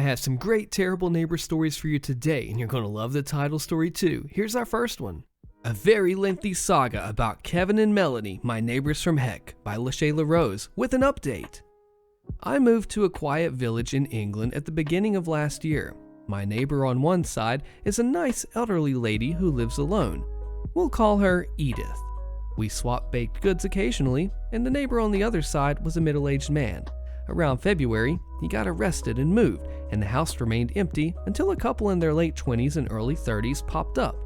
I have some great terrible neighbor stories for you today, and you're going to love the title story too. Here's our first one. A very lengthy saga about Kevin and Melanie, my neighbors from heck, by LaShayla Rose, with an update. I moved to a quiet village in England at the beginning of last year. My neighbor on one side is a nice elderly lady who lives alone. We'll call her Edith. We swap baked goods occasionally, and the neighbor on the other side was a middle-aged man. Around February, he got arrested and moved, and the house remained empty until a couple in their late 20s and early 30s popped up.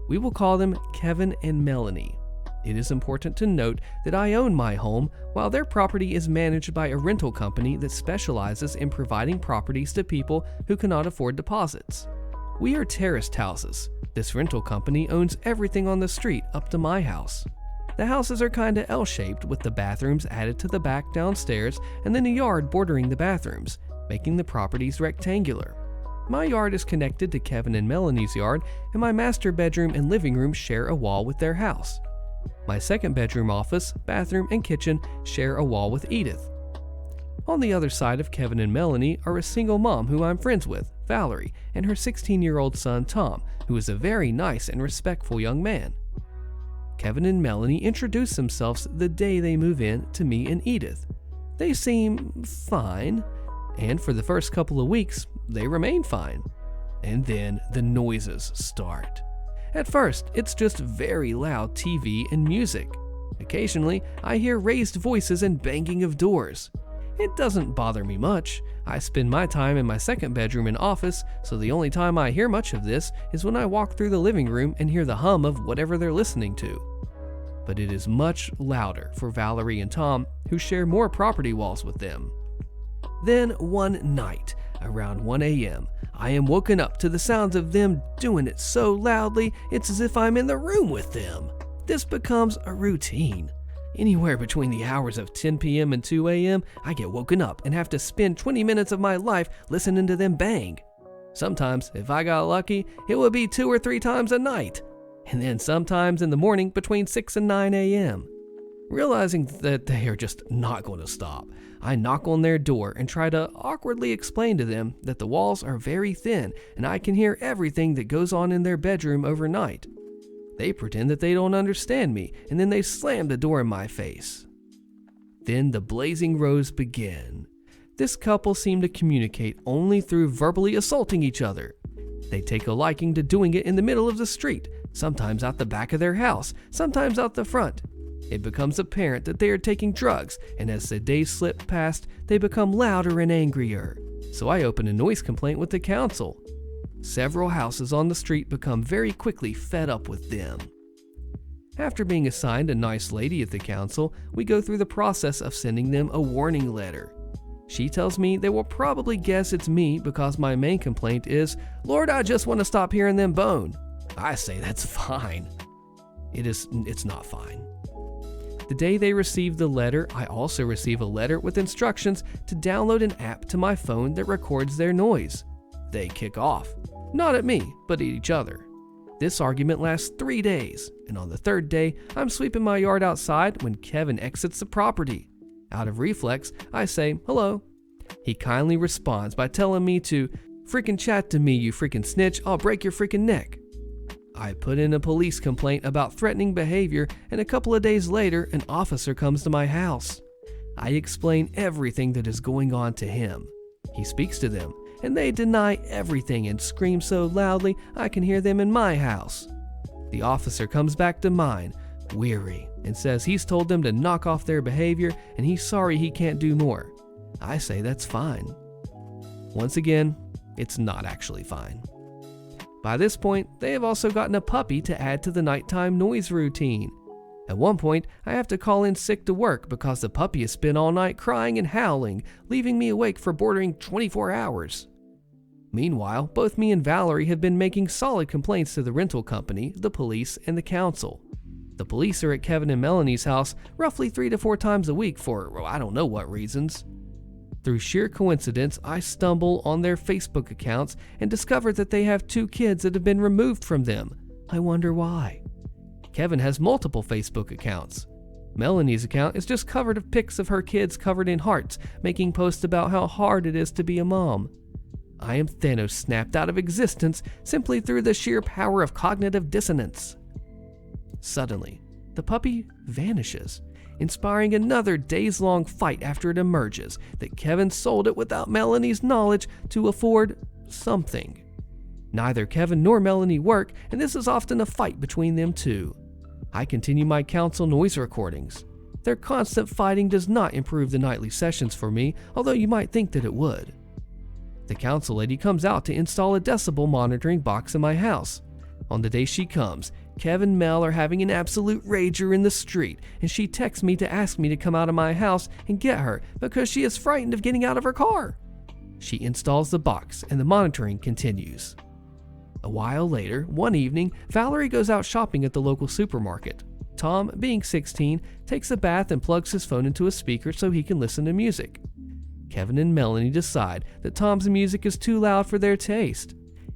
We will call them Kevin and Melanie. It is important to note that I own my home, while their property is managed by a rental company that specializes in providing properties to people who cannot afford deposits. We are terraced houses. This rental company owns everything on the street up to my house. The houses are kinda L-shaped with the bathrooms added to the back downstairs and then a yard bordering the bathrooms, making the properties rectangular. My yard is connected to Kevin and Melanie's yard, and my master bedroom and living room share a wall with their house. My second bedroom, office, bathroom, and kitchen share a wall with Edith. On the other side of Kevin and Melanie are a single mom who I'm friends with, Valerie, and her 16-year-old son, Tom, who is a very nice and respectful young man. Kevin and Melanie introduce themselves the day they move in to me and Edith. They seem fine, and for the first couple of weeks, they remain fine. And then the noises start. At first, it's just very loud TV and music. Occasionally, I hear raised voices and banging of doors. It doesn't bother me much. I spend my time in my second bedroom and office, so the only time I hear much of this is when I walk through the living room and hear the hum of whatever they're listening to. But it is much louder for Valerie and Tom, who share more property walls with them. Then one night, around 1 a.m., I am woken up to the sounds of them doing it so loudly it's as if I'm in the room with them. This becomes a routine. Anywhere between the hours of 10 p.m. and 2 a.m., I get woken up and have to spend 20 minutes of my life listening to them bang. Sometimes, if I got lucky, it would be 2 or 3 times a night. And then sometimes in the morning between 6 and 9 a.m. Realizing that they are just not going to stop, I knock on their door and try to awkwardly explain to them that the walls are very thin and I can hear everything that goes on in their bedroom overnight. They pretend that they don't understand me, and then they slam the door in my face. Then the blazing rows begin. This couple seem to communicate only through verbally assaulting each other. They take a liking to doing it in the middle of the street, sometimes out the back of their house, sometimes out the front. It becomes apparent that they are taking drugs, and as the days slip past, they become louder and angrier. So I open a noise complaint with the council. Several houses on the street become very quickly fed up with them. After being assigned a nice lady at the council, we go through the process of sending them a warning letter. She tells me they will probably guess it's me because my main complaint is, "Lord, I just want to stop hearing them bone." I say that's fine. It's not fine. The day they receive the letter, I also receive a letter with instructions to download an app to my phone that records their noise. They kick off. Not at me, but at each other. This argument lasts 3 days, and on the 3rd day, I'm sweeping my yard outside when Kevin exits the property. Out of reflex, I say, "Hello." He kindly responds by telling me to "Freaking chat to me, you freaking snitch, I'll break your freaking neck." I put in a police complaint about threatening behavior, and a couple of days later, an officer comes to my house. I explain everything that is going on to him. He speaks to them, and they deny everything and scream so loudly I can hear them in my house. The officer comes back to mine, weary, and says he's told them to knock off their behavior and he's sorry he can't do more. I say that's fine. Once again, it's not actually fine. By this point, they have also gotten a puppy to add to the nighttime noise routine. At one point, I have to call in sick to work because the puppy has spent all night crying and howling, leaving me awake for bordering 24 hours. Meanwhile, both me and Valerie have been making solid complaints to the rental company, the police, and the council. The police are at Kevin and Melanie's house roughly 3 to 4 times a week for I don't know what reasons. Through sheer coincidence, I stumble on their Facebook accounts and discover that they have 2 kids that have been removed from them. I wonder why. Kevin has multiple Facebook accounts. Melanie's account is just covered with pics of her kids covered in hearts, making posts about how hard it is to be a mom. I am Thanos snapped out of existence simply through the sheer power of cognitive dissonance. Suddenly, the puppy vanishes, inspiring another days-long fight after it emerges that Kevin sold it without Melanie's knowledge to afford something. Neither Kevin nor Melanie work, and this is often a fight between them two. I continue my council noise recordings. Their constant fighting does not improve the nightly sessions for me, although you might think that it would. The council lady comes out to install a decibel monitoring box in my house. On the day she comes, Kev and Mel are having an absolute rager in the street, and she texts me to ask me to come out of my house and get her because she is frightened of getting out of her car. She installs the box and the monitoring continues. A while later, one evening, Valerie goes out shopping at the local supermarket. Tom, being 16, takes a bath and plugs his phone into a speaker so he can listen to music. Kevin and Melanie decide that Tom's music is too loud for their taste.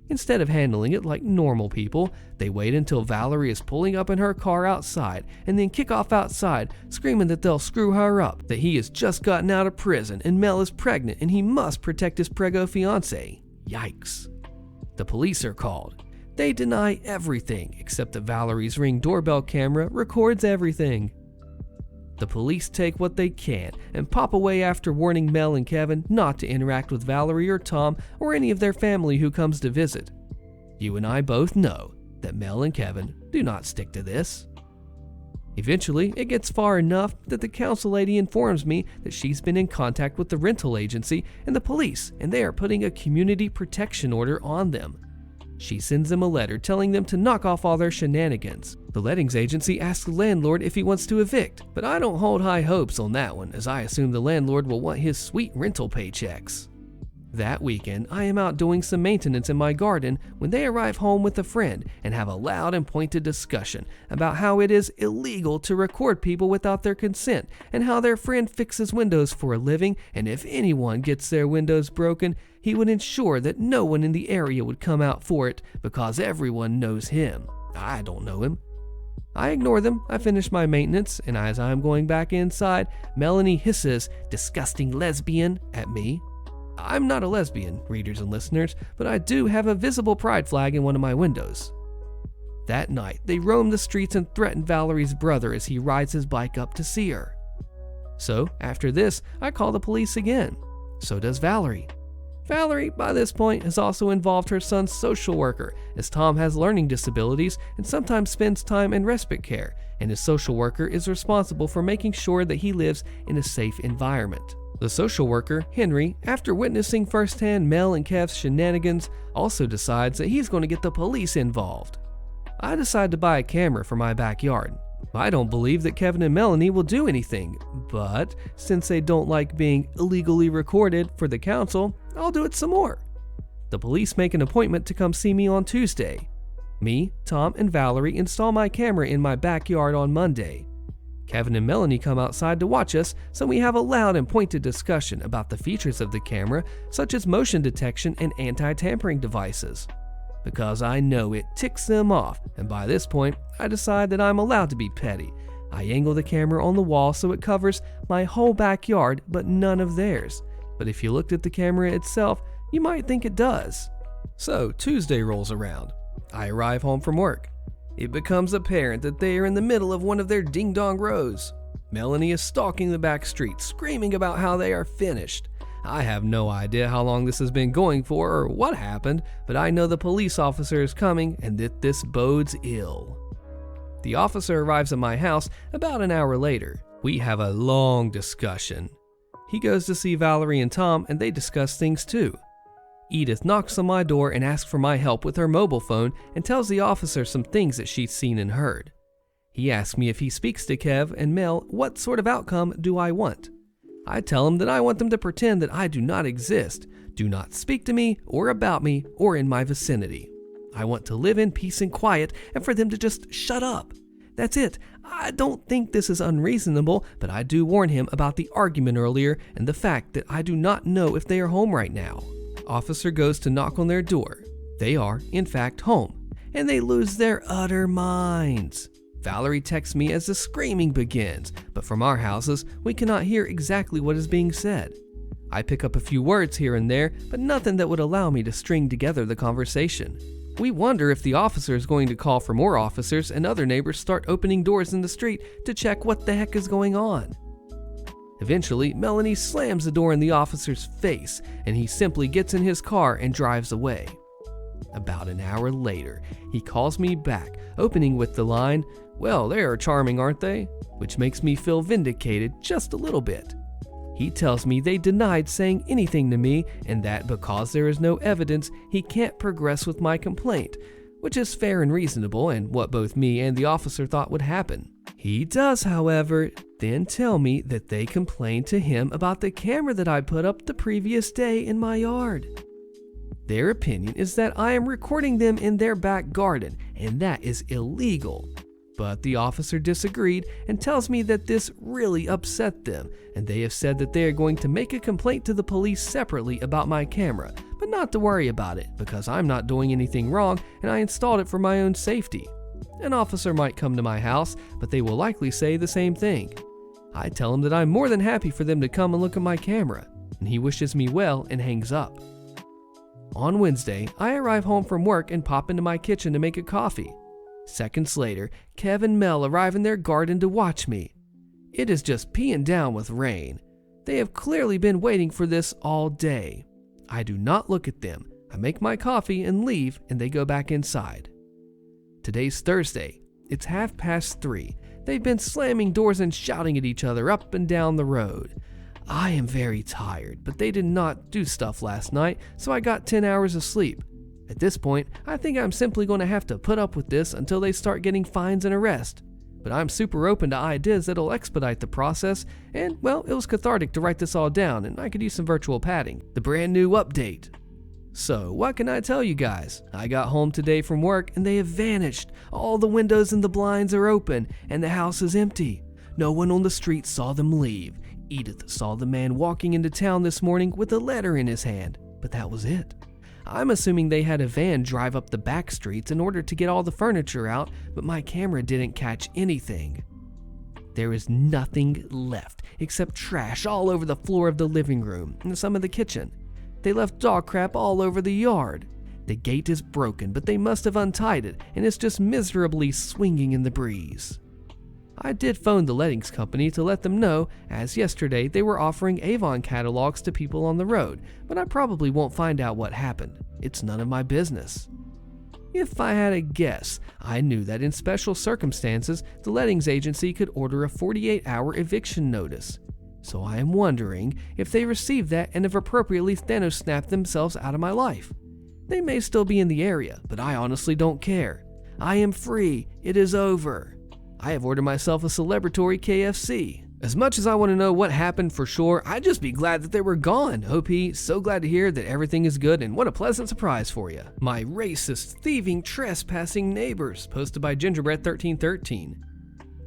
Instead of handling it like normal people, they wait until Valerie is pulling up in her car outside and then kick off outside, screaming that they'll screw her up, that he has just gotten out of prison and Mel is pregnant and he must protect his prego fiancé. Yikes. The police are called. They deny everything except that Valerie's Ring doorbell camera records everything. The police take what they can and pop away after warning Mel and Kevin not to interact with Valerie or Tom or any of their family who comes to visit. You and I both know that Mel and Kevin do not stick to this. Eventually, it gets far enough that the council lady informs me that she's been in contact with the rental agency and the police, and they are putting a community protection order on them. She sends them a letter telling them to knock off all their shenanigans. The lettings agency asks the landlord if he wants to evict, but I don't hold high hopes on that one, as I assume the landlord will want his sweet rental paychecks. That weekend, I am out doing some maintenance in my garden when they arrive home with a friend and have a loud and pointed discussion about how it is illegal to record people without their consent and how their friend fixes windows for a living, and if anyone gets their windows broken, he would ensure that no one in the area would come out for it because everyone knows him. I don't know him. I ignore them, I finish my maintenance, and as I'm going back inside, Melanie hisses, "Disgusting lesbian," at me. I'm not a lesbian, readers and listeners, but I do have a visible pride flag in one of my windows. That night, they roam the streets and threaten Valerie's brother as he rides his bike up to see her. So, after this, I call the police again. So does Valerie. Valerie, by this point, has also involved her son's social worker, as Tom has learning disabilities and sometimes spends time in respite care, and his social worker is responsible for making sure that he lives in a safe environment. The social worker, Henry, after witnessing firsthand Mel and Kev's shenanigans, also decides that he's going to get the police involved. I decide to buy a camera for my backyard. I don't believe that Kevin and Melanie will do anything, but since they don't like being illegally recorded for the council, I'll do it some more. The police make an appointment to come see me on Tuesday. Me, Tom, and Valerie install my camera in my backyard on Monday. Kevin and Melanie come outside to watch us, so we have a loud and pointed discussion about the features of the camera, such as motion detection and anti-tampering devices. Because I know it ticks them off, and by this point, I decide that I'm allowed to be petty. I angle the camera on the wall so it covers my whole backyard, but none of theirs. But if you looked at the camera itself, you might think it does. So, Tuesday rolls around. I arrive home from work. It becomes apparent that they are in the middle of one of their ding-dong rows. Melanie is stalking the back street, screaming about how they are finished. I have no idea how long this has been going for or what happened, but I know the police officer is coming and that this bodes ill. The officer arrives at my house about an hour later. We have a long discussion. He goes to see Valerie and Tom, and they discuss things too. Edith knocks on my door and asks for my help with her mobile phone and tells the officer some things that she's seen and heard. He asks me if he speaks to Kev and Mel, what sort of outcome do I want? I tell him that I want them to pretend that I do not exist, do not speak to me or about me or in my vicinity. I want to live in peace and quiet and for them to just shut up. That's it. I don't think this is unreasonable, but I do warn him about the argument earlier and the fact that I do not know if they are home right now. Officer goes to knock on their door. They are, in fact, home, and they lose their utter minds. Valerie texts me as the screaming begins, but from our houses, we cannot hear exactly what is being said. I pick up a few words here and there, but nothing that would allow me to string together the conversation. We wonder if the officer is going to call for more officers and other neighbors start opening doors in the street to check what the heck is going on. Eventually, Melanie slams the door in the officer's face, and he simply gets in his car and drives away. About an hour later, he calls me back, opening with the line, "Well, they are charming, aren't they?" which makes me feel vindicated just a little bit. He tells me they denied saying anything to me and that because there is no evidence, he can't progress with my complaint, which is fair and reasonable and what both me and the officer thought would happen. He does, however, then tell me that they complained to him about the camera that I put up the previous day in my yard. Their opinion is that I am recording them in their back garden, and that is illegal. But the officer disagreed and tells me that this really upset them, and they have said that they are going to make a complaint to the police separately about my camera, but not to worry about it because I'm not doing anything wrong and I installed it for my own safety. An officer might come to my house, but they will likely say the same thing. I tell him that I'm more than happy for them to come and look at my camera, and he wishes me well and hangs up. On Wednesday, I arrive home from work and pop into my kitchen to make a coffee. Seconds later, Kev and Mel arrive in their garden to watch me. It is just peeing down with rain. They have clearly been waiting for this all day. I do not look at them. I make my coffee and leave, and they go back inside. Today's Thursday. It's 3:30. They've been slamming doors and shouting at each other up and down the road. I am very tired, but they did not do stuff last night, so I got 10 hours of sleep. At this point, I think I'm simply going to have to put up with this until they start getting fines and arrest. But I'm super open to ideas that'll expedite the process, and well, it was cathartic to write this all down, and I could use some virtual padding. The brand new update. So, what can I tell you guys? I got home today from work and they have vanished. All the windows and the blinds are open, and the house is empty. No one on the street saw them leave. Edith saw the man walking into town this morning with a letter in his hand, but that was it. I'm assuming they had a van drive up the back streets in order to get all the furniture out, but my camera didn't catch anything. There is nothing left except trash all over the floor of the living room and some of the kitchen. They left dog crap all over the yard. The gate is broken, but they must have untied it and it's just miserably swinging in the breeze. I did phone the lettings company to let them know, as yesterday they were offering Avon catalogs to people on the road, but I probably won't find out what happened. It's none of my business. If I had a guess, I knew that in special circumstances, the lettings agency could order a 48-hour eviction notice. So I am wondering if they received that and have appropriately Thanos snapped themselves out of my life. They may still be in the area, but I honestly don't care. I am free. It is over. I have ordered myself a celebratory KFC. As much as I want to know what happened for sure, I'd just be glad that they were gone. OP, so glad to hear that everything is good and what a pleasant surprise for you. My racist, thieving, trespassing neighbors, posted by Gingerbread1313.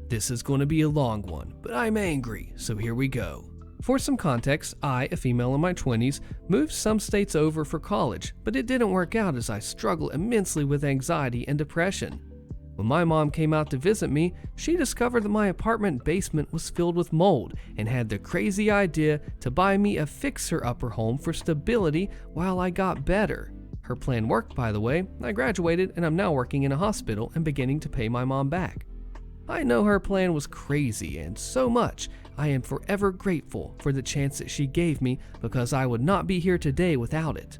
This is going to be a long one, but I'm angry, so here we go. For some context, I, a female in my 20s, moved some states over for college, but it didn't work out as I struggle immensely with anxiety and depression. When my mom came out to visit me, she discovered that my apartment basement was filled with mold and had the crazy idea to buy me a fixer-upper home for stability while I got better. Her plan worked, by the way. I graduated and I'm now working in a hospital and beginning to pay my mom back. I know her plan was crazy, and so much I am forever grateful for the chance that she gave me because I would not be here today without it.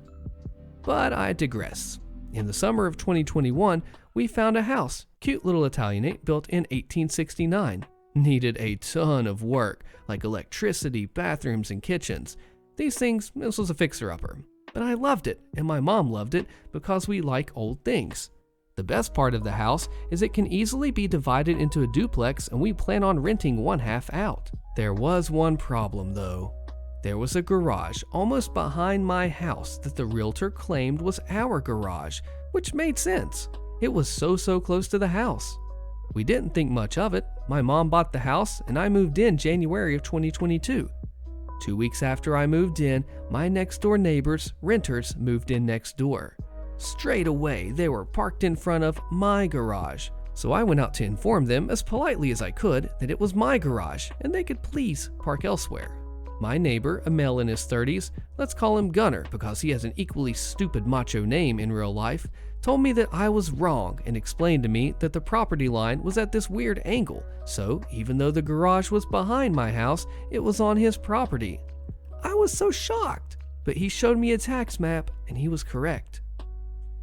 But I digress. In the summer of 2021, we found a house, cute little Italianate built in 1869. Needed a ton of work, like electricity, bathrooms, and kitchens. This was a fixer-upper. But I loved it, and my mom loved it because we like old things. The best part of the house is it can easily be divided into a duplex, and we plan on renting one half out. There was one problem though. There was a garage almost behind my house that the realtor claimed was our garage, which made sense. It was so close to the house. We didn't think much of it. My mom bought the house and I moved in January of 2022. 2 weeks after I moved in, my next door neighbors, renters, moved in next door. Straight away, they were parked in front of my garage. So I went out to inform them as politely as I could that it was my garage and they could please park elsewhere. My neighbor, a male in his 30s, let's call him Gunner because he has an equally stupid macho name in real life, told me that I was wrong and explained to me that the property line was at this weird angle, so even though the garage was behind my house, it was on his property. I was so shocked, but he showed me a tax map and he was correct.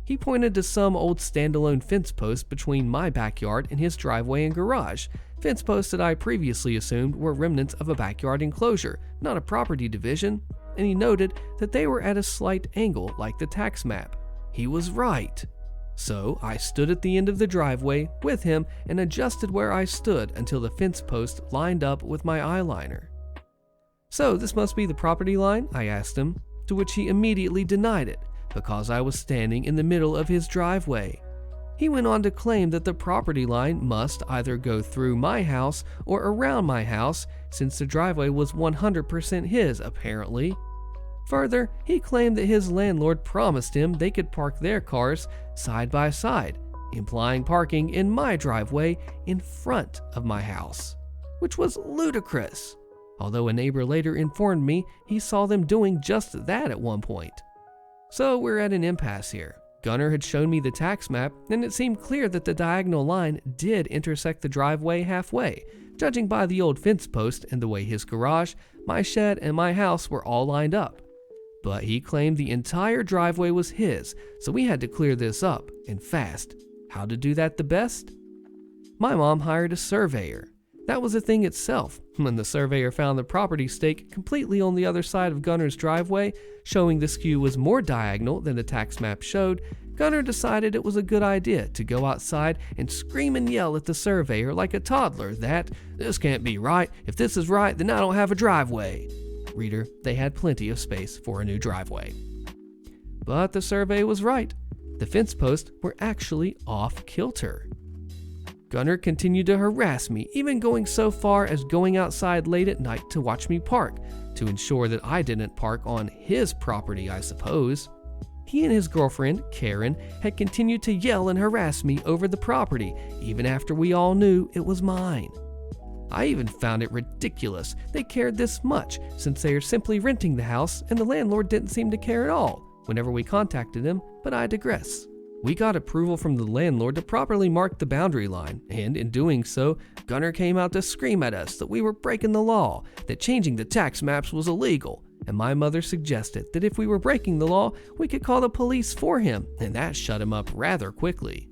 He pointed to some old standalone fence posts between my backyard and his driveway and garage, fence posts that I previously assumed were remnants of a backyard enclosure, not a property division, and he noted that they were at a slight angle like the tax map. He was right. So I stood at the end of the driveway with him and adjusted where I stood until the fence post lined up with my eyeliner. "So this must be the property line?" I asked him, to which he immediately denied it, because I was standing in the middle of his driveway. He went on to claim that the property line must either go through my house or around my house, since the driveway was 100% his, apparently. Further, he claimed that his landlord promised him they could park their cars side by side, implying parking in my driveway in front of my house, which was ludicrous, although a neighbor later informed me he saw them doing just that at one point. So we're at an impasse here. Gunner had shown me the tax map, and it seemed clear that the diagonal line did intersect the driveway halfway, judging by the old fence post and the way his garage, my shed, and my house were all lined up. But he claimed the entire driveway was his, so we had to clear this up, and fast. How to do that the best? My mom hired a surveyor. That was a thing itself. When the surveyor found the property stake completely on the other side of Gunner's driveway, showing the skew was more diagonal than the tax map showed, Gunner decided it was a good idea to go outside and scream and yell at the surveyor like a toddler that, "This can't be right. If this is right, then I don't have a driveway." Reader, they had plenty of space for a new driveway. But the survey was right. The fence posts were actually off kilter. Gunner continued to harass me, even going so far as going outside late at night to watch me park, to ensure that I didn't park on his property, I suppose. He and his girlfriend, Karen, had continued to yell and harass me over the property, even after we all knew it was mine. I even found it ridiculous they cared this much, since they are simply renting the house and the landlord didn't seem to care at all whenever we contacted him, but I digress. We got approval from the landlord to properly mark the boundary line, and in doing so, Gunner came out to scream at us that we were breaking the law, that changing the tax maps was illegal, and my mother suggested that if we were breaking the law, we could call the police for him, and that shut him up rather quickly.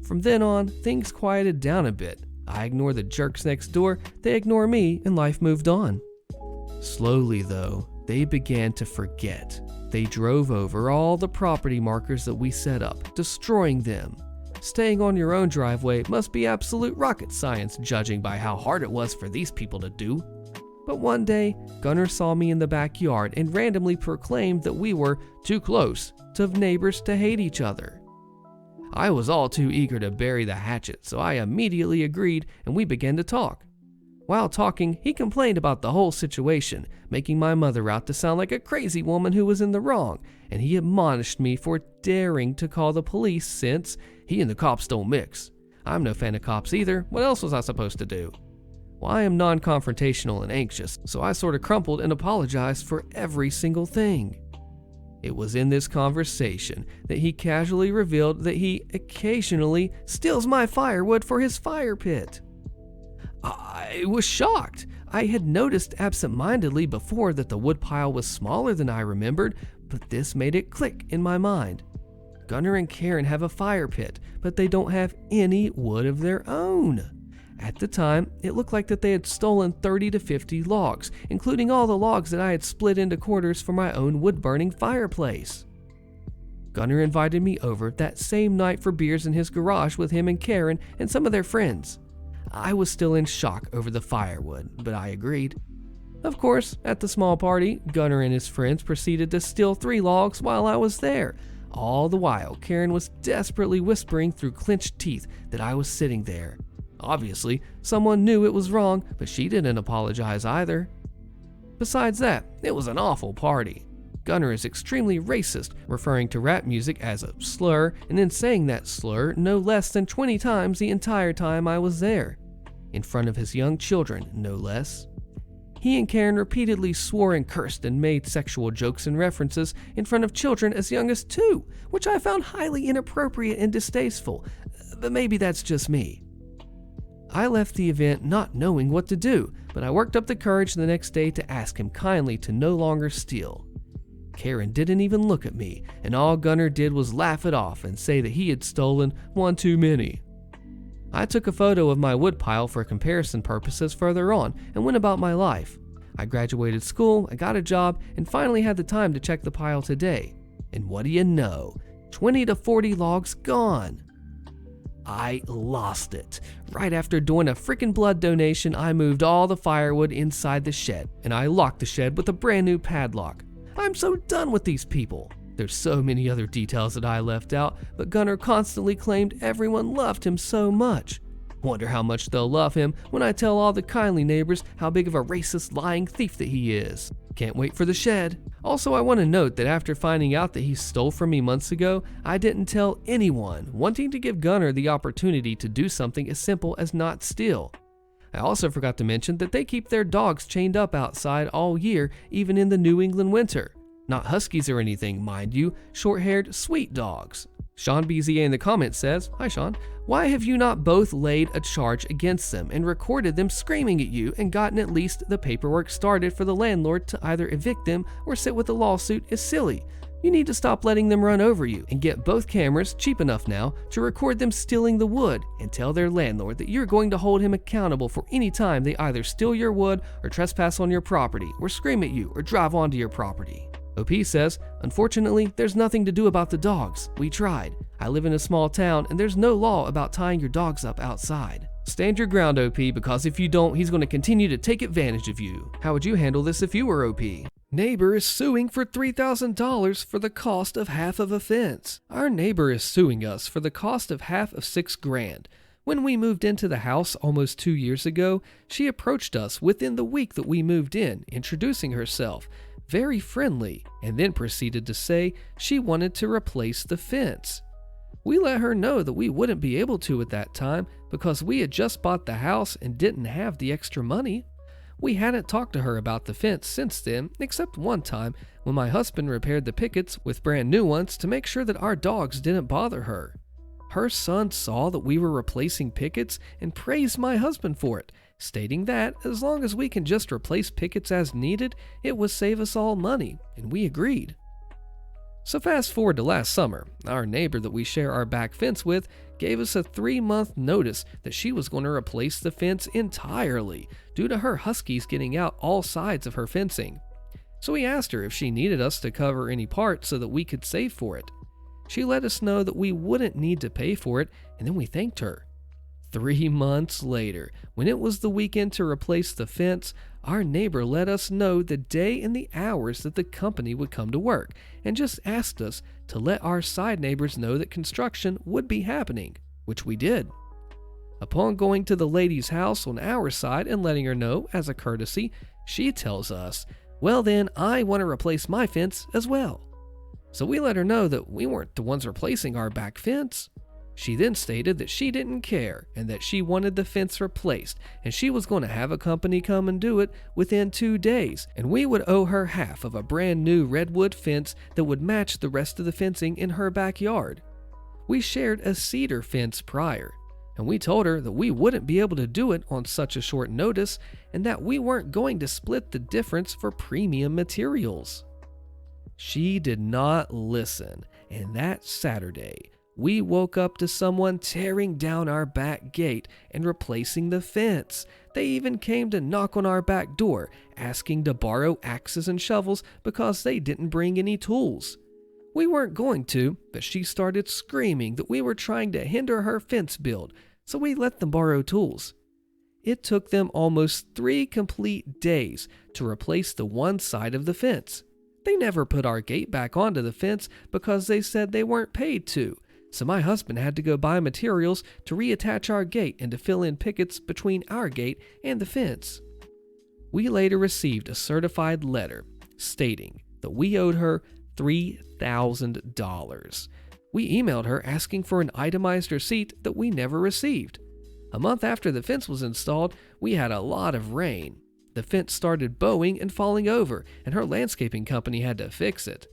From then on, things quieted down a bit. I ignore the jerks next door, they ignore me, and life moved on. Slowly though, they began to forget. They drove over all the property markers that we set up, destroying them. Staying on your own driveway must be absolute rocket science, judging by how hard it was for these people to do. But one day, Gunner saw me in the backyard and randomly proclaimed that we were too close to neighbors to hate each other. I was all too eager to bury the hatchet, so I immediately agreed and we began to talk. While talking, he complained about the whole situation, making my mother out to sound like a crazy woman who was in the wrong, and he admonished me for daring to call the police since he and the cops don't mix. I'm no fan of cops either. What else was I supposed to do? Well, I am non-confrontational and anxious, so I sort of crumpled and apologized for every single thing. It was in this conversation that he casually revealed that he occasionally steals my firewood for his fire pit. I was shocked. I had noticed absent-mindedly before that the woodpile was smaller than I remembered, but this made it click in my mind. Gunner and Karen have a fire pit, but they don't have any wood of their own. At the time, it looked like that they had stolen 30 to 50 logs, including all the logs that I had split into quarters for my own wood-burning fireplace. Gunner invited me over that same night for beers in his garage with him and Karen and some of their friends. I was still in shock over the firewood, but I agreed. Of course, at the small party, Gunner and his friends proceeded to steal 3 logs while I was there. All the while, Karen was desperately whispering through clenched teeth that I was sitting there. Obviously, someone knew it was wrong, but she didn't apologize either. Besides that, it was an awful party. Gunner is extremely racist, referring to rap music as a slur, and then saying that slur no less than 20 times the entire time I was there. In front of his young children, no less. He and Karen repeatedly swore and cursed and made sexual jokes and references in front of children as young as 2, which I found highly inappropriate and distasteful, but maybe that's just me. I left the event not knowing what to do, but I worked up the courage the next day to ask him kindly to no longer steal. Karen didn't even look at me, and all Gunnar did was laugh it off and say that he had stolen one too many. I took a photo of my woodpile for comparison purposes further on and went about my life. I graduated school, I got a job, and finally had the time to check the pile today. And what do you know? 20 to 40 logs gone. I lost it. Right after doing a freaking blood donation, I moved all the firewood inside the shed, and I locked the shed with a brand new padlock. I'm so done with these people. There's so many other details that I left out, but Gunnar constantly claimed everyone loved him so much. Wonder how much they'll love him when I tell all the kindly neighbors how big of a racist, lying thief that he is. Can't wait for the shed. Also, I want to note that after finding out that he stole from me months ago, I didn't tell anyone, wanting to give Gunnar the opportunity to do something as simple as not steal. I also forgot to mention that they keep their dogs chained up outside all year, even in the New England winter. Not huskies or anything, mind you, short-haired, sweet dogs. Sean BZA in the comments says, "Hi Sean, why have you not both laid a charge against them and recorded them screaming at you and gotten at least the paperwork started for the landlord to either evict them or sit with the lawsuit is silly. You need to stop letting them run over you and get both cameras cheap enough now to record them stealing the wood and tell their landlord that you're going to hold him accountable for any time they either steal your wood or trespass on your property or scream at you or drive onto your property." OP says, "Unfortunately, there's nothing to do about the dogs. We tried. I live in a small town and there's no law about tying your dogs up outside. Stand your ground, OP, because if you don't, he's going to continue to take advantage of you." How would you handle this if you were OP? Neighbor is suing for $3,000 for the cost of half of a fence. Our neighbor is suing us for the cost of half of $6,000. When we moved into the house almost 2 years ago, she approached us within the week that we moved in, introducing herself, very friendly, and then proceeded to say she wanted to replace the fence. We let her know that we wouldn't be able to at that time because we had just bought the house and didn't have the extra money. We hadn't talked to her about the fence since then, except one time when my husband repaired the pickets with brand new ones to make sure that our dogs didn't bother her. Her son saw that we were replacing pickets and praised my husband for it, stating that as long as we can just replace pickets as needed, it would save us all money, and we agreed. So fast forward to last summer, our neighbor that we share our back fence with gave us a 3-month notice that she was going to replace the fence entirely due to her huskies getting out all sides of her fencing. So we asked her if she needed us to cover any part so that we could save for it. She let us know that we wouldn't need to pay for it, and then we thanked her. 3 months later, when it was the weekend to replace the fence, our neighbor let us know the day and the hours that the company would come to work and just asked us to let our side neighbors know that construction would be happening, which we did. Upon going to the lady's house on our side and letting her know as a courtesy, she tells us, "Well then, I want to replace my fence as well." So we let her know that we weren't the ones replacing our back fence. She then stated that she didn't care and that she wanted the fence replaced and she was going to have a company come and do it within 2 days, and we would owe her half of a brand new redwood fence that would match the rest of the fencing in her backyard. We shared a cedar fence prior, and we told her that we wouldn't be able to do it on such a short notice and that we weren't going to split the difference for premium materials. She did not listen, and that Saturday, we woke up to someone tearing down our back gate and replacing the fence. They even came to knock on our back door, asking to borrow axes and shovels because they didn't bring any tools. We weren't going to, but she started screaming that we were trying to hinder her fence build, so we let them borrow tools. It took them almost 3 complete days to replace the one side of the fence. They never put our gate back onto the fence because they said they weren't paid to. So my husband had to go buy materials to reattach our gate and to fill in pickets between our gate and the fence. We later received a certified letter stating that we owed her $3,000. We emailed her asking for an itemized receipt that we never received. A month after the fence was installed, we had a lot of rain. The fence started bowing and falling over, and her landscaping company had to fix it.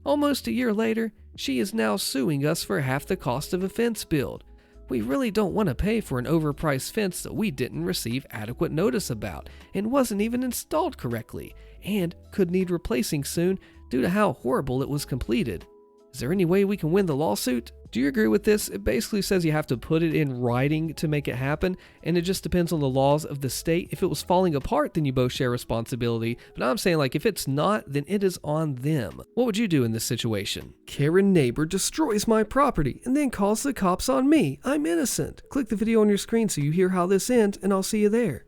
Almost a year later, she is now suing us for half the cost of a fence build. We really don't want to pay for an overpriced fence that we didn't receive adequate notice about and wasn't even installed correctly, and could need replacing soon due to how horrible it was completed. Is there any way we can win the lawsuit? Do you agree with this? It basically says you have to put it in writing to make it happen, and it just depends on the laws of the state. If it was falling apart, then you both share responsibility. But I'm saying, like, if it's not, then it is on them. What would you do in this situation? Karen neighbor destroys my property and then calls the cops on me. I'm innocent. Click the video on your screen so you hear how this ends, and I'll see you there.